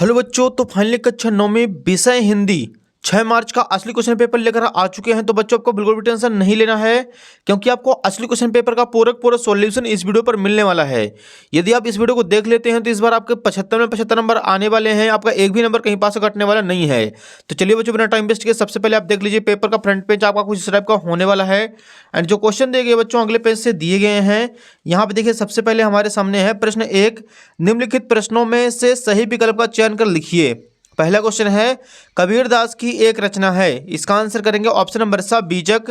Hello बच्चों, तो finally कक्षा 9 में विषय हिंदी 6 मार्च का असली क्वेश्चन पेपर लेकर आ चुके हैं। तो बच्चों आपको बिल्कुल भी टेंशन नहीं लेना है, क्योंकि आपको असली क्वेश्चन पेपर का पूरा सॉल्यूशन इस वीडियो पर मिलने वाला है। यदि आप इस वीडियो को देख लेते हैं तो इस बार आपके 75 में 75 नंबर आने वाले हैं। आपका एक भी नंबर कहीं पास से कटने वाला नहीं है। तो चलिए बच्चों, बिना टाइम वेस्ट किए सबसे पहले आप देख लीजिए पेपर का फ्रंट पेज आपका कुछ इस टाइप का होने वाला है। एंड जो क्वेश्चन दिए गए बच्चों अगले पेज से दिए गए हैं। यहाँ पे देखिए सबसे पहले हमारे सामने है प्रश्न 1, निम्नलिखित प्रश्नों में से सही विकल्प का चयन कर लिखिए। पहला क्वेश्चन है कबीरदास की एक रचना है, इसका आंसर करेंगे ऑप्शन नंबर सा बीजक।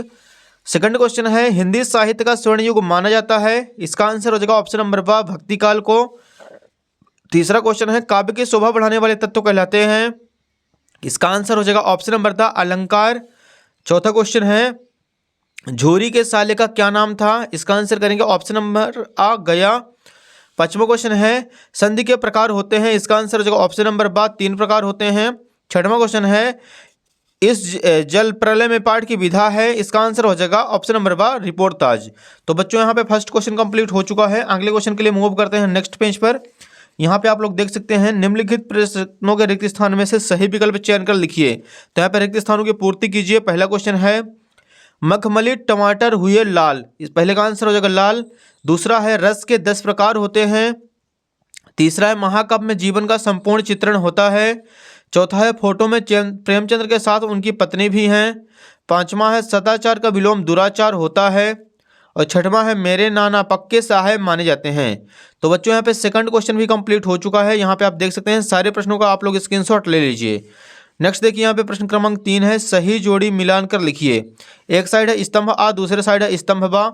सेकंड क्वेश्चन है हिंदी साहित्य का स्वर्ण युग माना जाता है, इसका आंसर हो जाएगा ऑप्शन नंबर बा भक्ति काल को। तीसरा क्वेश्चन है काव्य की शोभा बढ़ाने वाले तत्व कहलाते हैं, इसका आंसर हो जाएगा ऑप्शन नंबर था अलंकार। चौथा क्वेश्चन है झोरी के साले का क्या नाम था, इसका आंसर करेंगे ऑप्शन नंबर आ गया। पांचवा क्वेश्चन है संधि के प्रकार होते हैं, इसका आंसर हो जाएगा ऑप्शन नंबर बा 3 प्रकार होते हैं। छठवां क्वेश्चन है इस जल प्रलय में पाठ की विधा है, इसका आंसर हो जाएगा ऑप्शन नंबर बा रिपोर्ट ताज। तो बच्चों यहाँ पे फर्स्ट क्वेश्चन कंप्लीट हो चुका है। अगले क्वेश्चन के लिए मूव करते हैं नेक्स्ट पेज पर। यहाँ पे आप लोग देख सकते हैं निम्नलिखित प्रश्नों के रिक्त स्थान में से सही विकल्प चयन कर लिखिए। तो यहाँ पे रिक्त स्थानों की पूर्ति कीजिए। पहला क्वेश्चन है मखमली टमाटर हुए लाल, इस पहले का आंसर हो जाएगा लाल। दूसरा है रस के 10 प्रकार होते हैं। तीसरा है महाकाव्य में जीवन का संपूर्ण चित्रण होता है। चौथा है फोटो में प्रेमचंद्र के साथ उनकी पत्नी भी हैं। पांचवा है सदाचार का विलोम दुराचार होता है। और छठवां है मेरे नाना पक्के साहेब माने जाते हैं। तो बच्चों यहाँ पे सेकंड क्वेश्चन भी कंप्लीट हो चुका है। यहाँ पे आप देख सकते हैं सारे प्रश्नों का आप लोग स्क्रीनशॉट ले लीजिए। नेक्स्ट देखिए यहाँ पे प्रश्न क्रमांक 3 है सही जोड़ी मिलान कर लिखिए। एक साइड है स्तंभ आ, दूसरे साइड है स्तंभ बा।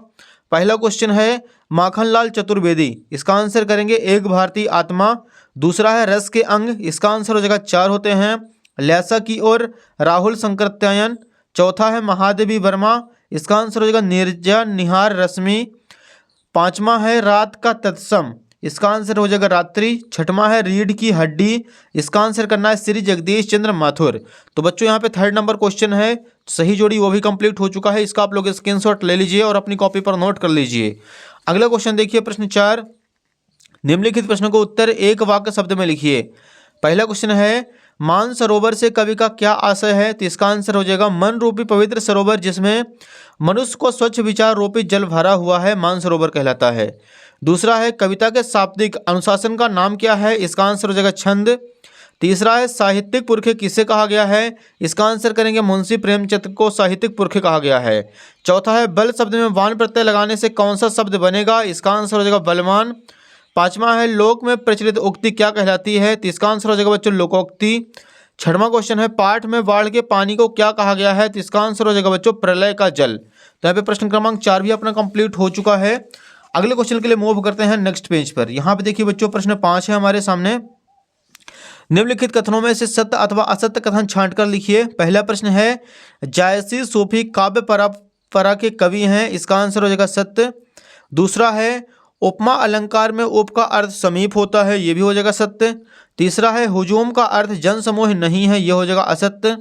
पहला क्वेश्चन है माखनलाल चतुर्वेदी, इसका आंसर करेंगे एक भारतीय आत्मा। दूसरा है रस के अंग, इसका आंसर हो जाएगा 4 होते हैं। ल्यासा की ओर राहुल संकृत्यायन। चौथा है महादेवी वर्मा, इसका आंसर हो जाएगा नीरजा निहार रश्मि। पांचवा है रात का तत्सम, इसका आंसर हो जाएगा रात्रि। छठवां है रीढ़ की हड्डी, इसका आंसर करना है श्री जगदीश चंद्र माथुर। तो बच्चों यहाँ पे थर्ड नंबर क्वेश्चन है सही जोड़ी वो भी कंप्लीट हो चुका है। इसका आप लोग स्क्रीनशॉट ले लीजिए और अपनी कॉपी पर नोट कर लीजिए। अगला क्वेश्चन देखिए प्रश्न 4, निम्नलिखित प्रश्नों को उत्तर एक वाक्य शब्द में लिखिए। पहला क्वेश्चन है मानसरोवर से कवि का क्या आशय है, तो इसका आंसर हो जाएगा मन रूपी पवित्र सरोवर जिसमें मनुष्य को स्वच्छ विचार रूपी जल भरा हुआ है मानसरोवर कहलाता है। दूसरा है कविता के शाब्दिक अनुशासन का नाम क्या है, इसका आंसर हो जाएगा छंद। तीसरा है साहित्यिक पुरखे किसे कहा गया है, इसका आंसर करेंगे मुंशी प्रेमचंद को साहित्यिक पुरखे कहा गया है। चौथा है बल शब्द में वान प्रत्यय लगाने से कौन सा शब्द बनेगा, इसका आंसर हो जाएगा बलवान। पांचवा है लोक में प्रचलित उक्ति क्या कहलाती है, तो इसका आंसर हो जाएगा बच्चों लोकोक्ति। छठवां क्वेश्चन है पाठ में बाढ़ के पानी को क्या कहा गया है, तो इसका आंसर हो जाएगा बच्चों प्रलय का जल। तो यहाँ पे प्रश्न क्रमांक 4 भी अपना कंप्लीट हो चुका है। अगले क्वेश्चन के लिए मूव करते हैं नेक्स्ट पेज पर। यहाँ पे देखिए बच्चों प्रश्न 5 है हमारे सामने। निम्नलिखित कथनों में से सत्य अथवा असत्य कथन छांट कर लिखिए। पहला प्रश्न है जायसी सूफी काव्य परंपरा के कवि हैं, इसका आंसर हो जाएगा सत्य। दूसरा है उपमा अलंकार में उप का अर्थ समीप होता है, ये भी हो जाएगा सत्य। तीसरा है हुजूम का अर्थ जन समूह नहीं है, ये हो जाएगा असत्य।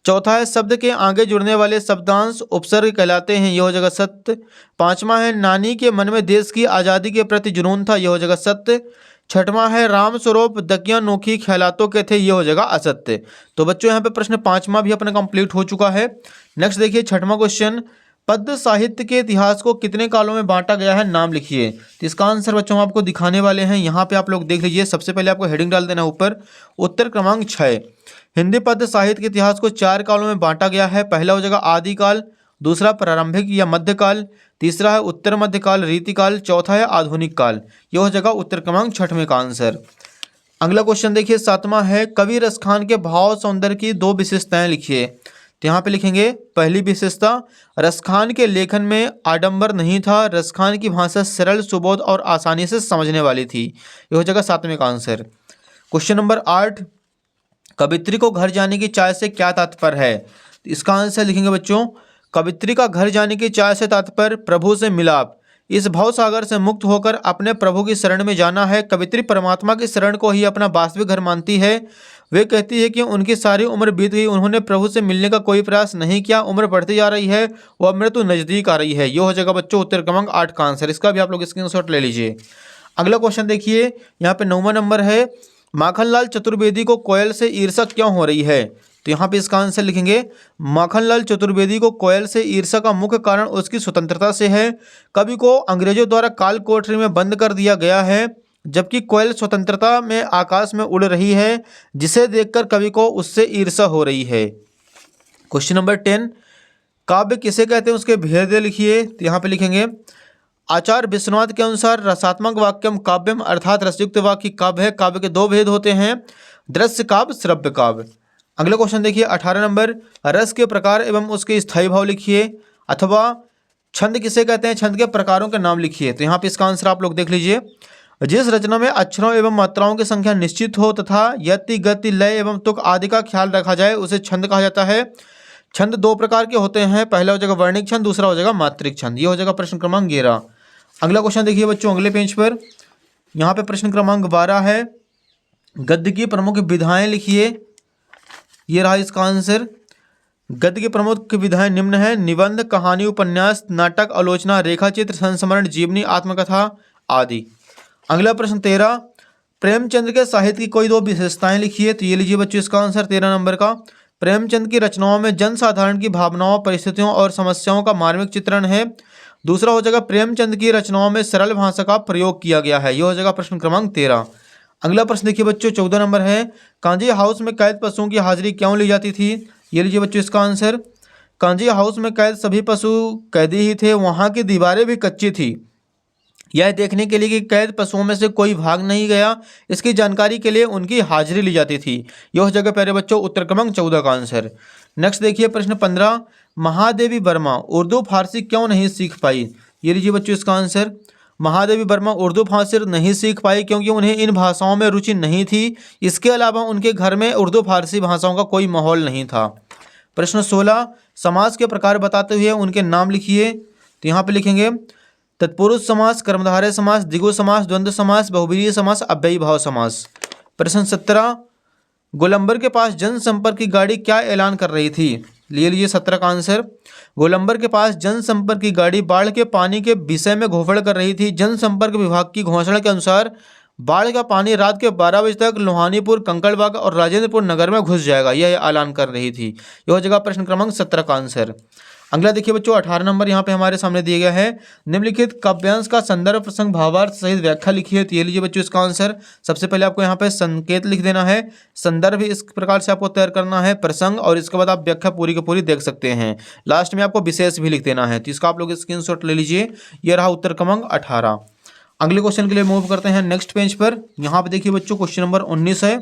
चौथा है शब्द के आगे जुड़ने वाले शब्दांश उपसर्ग कहलाते हैं, ये हो जाएगा सत्य। पांचवा है नानी के मन में देश की आज़ादी के प्रति जुनून था, ये हो जाएगा सत्य। छठवां है राम स्वरूप दकिया नोखी ख्यालातों के थे, ये हो जाएगा असत्य। तो बच्चों यहाँ पे प्रश्न 5वां भी अपना कंप्लीट हो चुका है। नेक्स्ट देखिए छठवां क्वेश्चन पद्य साहित्य के इतिहास को कितने कालों में बांटा गया है, नाम लिखिए। तो इसका आंसर बच्चों हम आपको दिखाने वाले हैं। यहाँ पे आप लोग देख लीजिए। सबसे पहले आपको हेडिंग डाल देना ऊपर उत्तर क्रमांक 6। हिंदी पद्य साहित्य के इतिहास को 4 कालों में बांटा गया है। पहला हो जाएगा आदिकाल, दूसरा प्रारंभिक या मध्यकाल, तीसरा है उत्तर मध्यकाल रीतिकाल, चौथा है आधुनिक काल। यह हो जाएगा उत्तर क्रमांक 6 का आंसर। अगला क्वेश्चन देखिए 7वां है कवि रसखान के भाव सौंदर्य की 2 विशेषताएं लिखिए। तो यहाँ पे लिखेंगे पहली विशेषता रसखान के लेखन में आडंबर नहीं था, रसखान की भाषा सरल सुबोध और आसानी से समझने वाली थी। यह हो जाएगा 7वें का आंसर। क्वेश्चन नंबर 8 कवित्री को घर जाने की चाह से क्या तात्पर्य है, तो इसका आंसर लिखेंगे बच्चों कवित्री का घर जाने की चाह से तात्पर्य प्रभु से मिलाप, इस भव सागर से मुक्त होकर अपने प्रभु की शरण में जाना है। कवित्री परमात्मा की शरण को ही अपना वास्तविक घर मानती है। वे कहती है कि उनकी सारी उम्र बीत गई, उन्होंने प्रभु से मिलने का कोई प्रयास नहीं किया, उम्र बढ़ती जा रही है, वह मृत्यु नजदीक आ रही है। ये हो जाएगा बच्चों उत्तर क्रमांक 8 का आंसर। इसका भी आप लोग स्क्रीनशॉट ले लीजिए। अगला क्वेश्चन देखिए यहाँ पे 9वां नंबर है माखनलाल चतुर्वेदी को कोयल से ईर्ष्या क्यों हो रही है? तो यहाँ पे इसका आंसर लिखेंगे माखनलाल चतुर्वेदी को कोयल से ईर्ष्या का मुख्य कारण उसकी स्वतंत्रता से है। कवि को अंग्रेजों द्वारा काल कोठरी में बंद कर दिया गया है, जबकि कोयल स्वतंत्रता में आकाश में उड़ रही है, जिसे देखकर कवि को उससे ईर्ष्या हो रही है। क्वेश्चन नंबर 10, काव्य किसे कहते हैं उसके भेद लिखिए। तो यहाँ पे लिखेंगे आचार्य विश्वनाथ के अनुसार रसात्मक वाक्यम काव्यम अर्थात रसयुक्त वाक्य काव्य है। काव्य के दो भेद होते हैं, दृश्य काव्य, श्रव्य काव्य। अगला क्वेश्चन देखिए 18 नंबर, रस के प्रकार एवं उसके स्थायी भाव लिखिए, अथवा छंद किसे कहते हैं, छंद के प्रकारों के नाम लिखिए। तो यहाँ पे इसका आंसर आप लोग देख लीजिए। जिस रचना में अक्षरों एवं मात्राओं की संख्या निश्चित हो तथा यति गति लय एवं तुक आदि का ख्याल रखा जाए उसे छंद कहा जाता है। छंद दो प्रकार के होते हैं, पहला हो जाएगा वर्णिक छंद, दूसरा हो जाएगा मात्रिक छंद। ये हो जाएगा प्रश्न क्रमांक 11। अगला क्वेश्चन देखिए बच्चों अगले पेज पर, यहाँ पे प्रश्न क्रमांक 12 है, गद्य की प्रमुख विधाएं लिखिए। ये रहा इसका आंसर। गद्य की प्रमुख विधाएं निम्न है, निबंध, कहानी, उपन्यास, नाटक, आलोचना, रेखाचित्र, संस्मरण, जीवनी, आत्मकथा आदि। अगला प्रश्न 13, प्रेमचंद के साहित्य की कोई दो विशेषताएं लिखिए। तो ये लीजिए बच्चों इसका आंसर 13 नंबर का, प्रेमचंद की रचनाओं में जनसाधारण की भावनाओं, परिस्थितियों और समस्याओं का मार्मिक चित्रण है। दूसरा हो जाएगा प्रेमचंद की रचनाओं में सरल भाषा का प्रयोग किया गया है। यह हो जाएगा प्रश्न क्रमांक 13। अगला प्रश्न देखिए बच्चों 14 नंबर है, कांजी हाउस में कैद पशुओं की हाजिरी क्यों ली जाती थी। ये लीजिए बच्चों इसका आंसर, कांजी हाउस में कैद सभी पशु कैदी ही थे, वहाँ की दीवारें भी कच्ची थी, यह देखने के लिए कि कैद पशुओं में से कोई भाग नहीं गया, इसकी जानकारी के लिए उनकी हाजिरी ली जाती थी। यह हो जाएगा प्यारे बच्चों उत्तर क्रमांक 14 का आंसर। नेक्स्ट देखिए प्रश्न 15, महादेवी वर्मा उर्दू फारसी क्यों नहीं सीख पाई। ये लीजिए बच्चों इसका आंसर, महादेवी वर्मा उर्दू फारसी नहीं सीख पाई क्योंकि उन्हें इन भाषाओं में रुचि नहीं थी। इसके अलावा उनके घर में उर्दू फारसी भाषाओं का कोई माहौल नहीं था। प्रश्न 16, समास के प्रकार बताते हुए उनके नाम लिखिए। तो यहाँ पे लिखेंगे तत्पुरुष समास, कर्मधारय समास, द्विगु समास, द्वंद्व समास, बहुब्रीहि समास, अव्ययी भाव समास। प्रश्न 17, गोलंबर के पास जनसंपर्क की गाड़ी क्या ऐलान कर रही थी। ले लीजिए 17 का आंसर, गोलंबर के पास जनसंपर्क की गाड़ी बाढ़ के पानी के विषय में घोषणा कर रही थी। जनसंपर्क विभाग की घोषणा के अनुसार बाढ़ का पानी रात के 12 बजे तक लोहानीपुर, कंकड़बाग और राजेंद्रपुर नगर में घुस जाएगा, यह ऐलान कर रही थी। यह हो जाएगा प्रश्न क्रमांक 17 का आंसर। अगला देखिए बच्चों 18 नंबर यहाँ पे हमारे सामने दिया गया है, निम्नलिखित काव्यांश का संदर्भ, प्रसंग, भावार्थ सहित व्याख्या लिखिए। तो ये लीजिए बच्चों इसका आंसर, सबसे पहले आपको यहाँ पे संकेत लिख देना है, संदर्भ इस प्रकार से आपको तैयार करना है, प्रसंग, और इसके बाद आप व्याख्या पूरी की पूरी देख सकते हैं। लास्ट में आपको विशेष भी लिख देना है। तो इसका आप लोग स्क्रीनशॉट ले लीजिए। ये रहा उत्तर क्रमांक 18। अगले क्वेश्चन के लिए मूव करते हैं नेक्स्ट पेज पर। यहाँ पे देखिए बच्चों क्वेश्चन नंबर 19 है,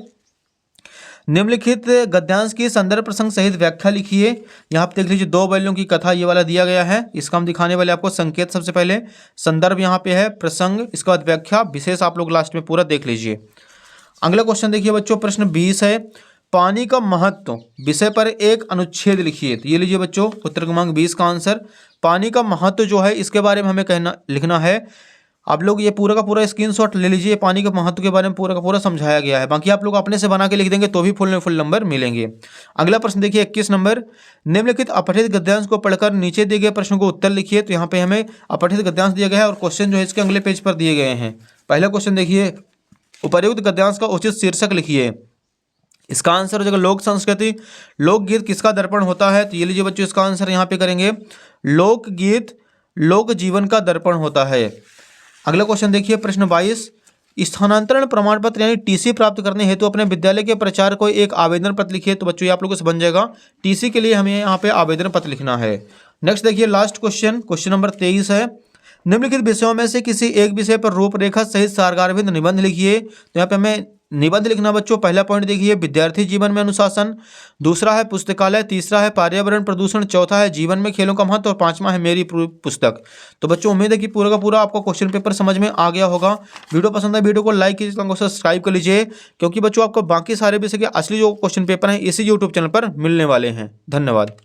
निम्नलिखित गद्यांश की संदर्भ प्रसंग सहित व्याख्या लिखिए। यहाँ पे देख लीजिए 2 बैलों की कथा ये वाला दिया गया है। इसका हम दिखाने वाले आपको संकेत, सबसे पहले संदर्भ यहाँ पे है, प्रसंग, इसके बाद व्याख्या, विशेष आप लोग लास्ट में पूरा देख लीजिए। अगला क्वेश्चन देखिए बच्चों प्रश्न 20 है, पानी का महत्व विषय पर एक अनुच्छेद लिखिए। तो ये लीजिए बच्चों उत्तर क्रमांक 20 का आंसर, पानी का महत्व जो है इसके बारे में हमें लिखना है। आप लोग ये पूरा का पूरा स्क्रीनशॉट ले लीजिए, पानी के महत्व के बारे में पूरा का पूरा समझाया गया है। बाकी आप लोग अपने से बना के लिख देंगे तो भी फुल नंबर मिलेंगे। अगला प्रश्न देखिए 21 नंबर, निम्नलिखित अपठित गद्यांश को पढ़कर नीचे दिए गए प्रश्नों को उत्तर लिखिए। तो यहाँ पे हमें अपठित गद्यांश दिया गया है और क्वेश्चन जो है इसके अगले पेज पर दिए गए हैं। पहला क्वेश्चन देखिए, उपर्युक्त गद्यांश का उचित शीर्षक लिखिए। इसका आंसर हो जाएगा लोक संस्कृति। लोकगीत किसका दर्पण होता है। तो ये लीजिए बच्चों इसका आंसर यहाँ पे करेंगे, लोकगीत लोक जीवन का दर्पण होता है। अगला क्वेश्चन देखिए प्रश्न 22, स्थानांतरण प्रमाण पत्र यानी टीसी प्राप्त करने हेतु अपने विद्यालय के प्राचार्य को एक आवेदन पत्र लिखिए। तो बच्चों ये आप लोगों से बन जाएगा, टीसी के लिए हमें यहाँ पे आवेदन पत्र लिखना है। नेक्स्ट देखिए लास्ट क्वेश्चन, क्वेश्चन नंबर 23 है, निम्नलिखित विषयों में से किसी एक विषय पर रूपरेखा सहित सारगार्भित निबंध लिखिए। तो यहाँ पे हमें निबंध लिखना बच्चों, पहला पॉइंट देखिए विद्यार्थी जीवन में अनुशासन, दूसरा है पुस्तकालय, तीसरा है पर्यावरण प्रदूषण, चौथा है जीवन में खेलों का महत्व और पांचवा है मेरी पुस्तक। तो बच्चों उम्मीद है कि पूरा का पूरा आपको क्वेश्चन पेपर समझ में आ गया होगा। वीडियो पसंद है वीडियो को लाइक कीजिए, चैनल को सब्सक्राइब कर लीजिए, क्योंकि बच्चों आपको बाकी सारे विषय के असली जो क्वेश्चन पेपर हैं इसी यूट्यूब चैनल पर मिलने वाले हैं। धन्यवाद।